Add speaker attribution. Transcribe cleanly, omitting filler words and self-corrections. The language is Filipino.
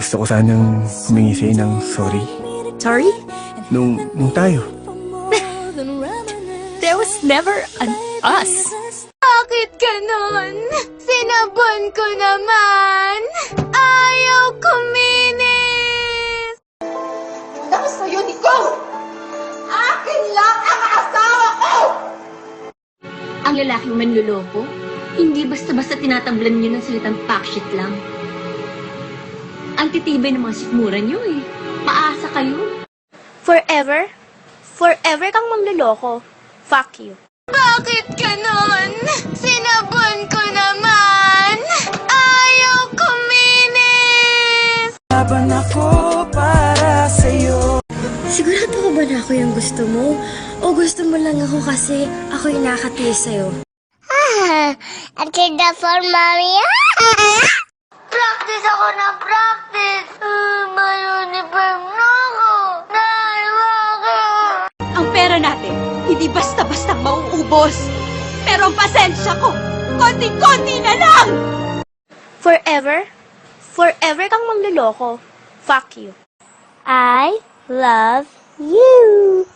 Speaker 1: Gusto ko sanang humingi sa'yo ng sorry.
Speaker 2: Sorry?
Speaker 1: Nung tayo.
Speaker 2: There was never an us.
Speaker 3: Bakit ganon? Sinabon ko naman. Ayaw kuminis. Dahil sa'yo, Nicole! Akin lang ang asawa ko!
Speaker 4: Ang lalaking manluloko, hindi basta-basta tinatablan niyo ng salitang pakshit lang. Ang titibay ng mga sikmura niyo eh. Maasa kayo.
Speaker 3: Forever? Forever kang manluloko. Fuck you. Bakit ganon? Sinabon ko naman. Ayaw kuminis.
Speaker 5: Laban ako para sa'yo.
Speaker 6: Sigurado ko ba na ako yung gusto mo? O gusto mo lang ako kasi ako yung nakatiis sa'yo?
Speaker 7: After the for mommy.
Speaker 3: Practice ako ng practice. May uniform na ako. Dahil bakit?
Speaker 2: Ang pera natin, hindi basta-basta mauubos. Pero ang pasensya ko, konti-konti na lang!
Speaker 3: Forever? Forever kang manluloko. Fuck you.
Speaker 7: I love you.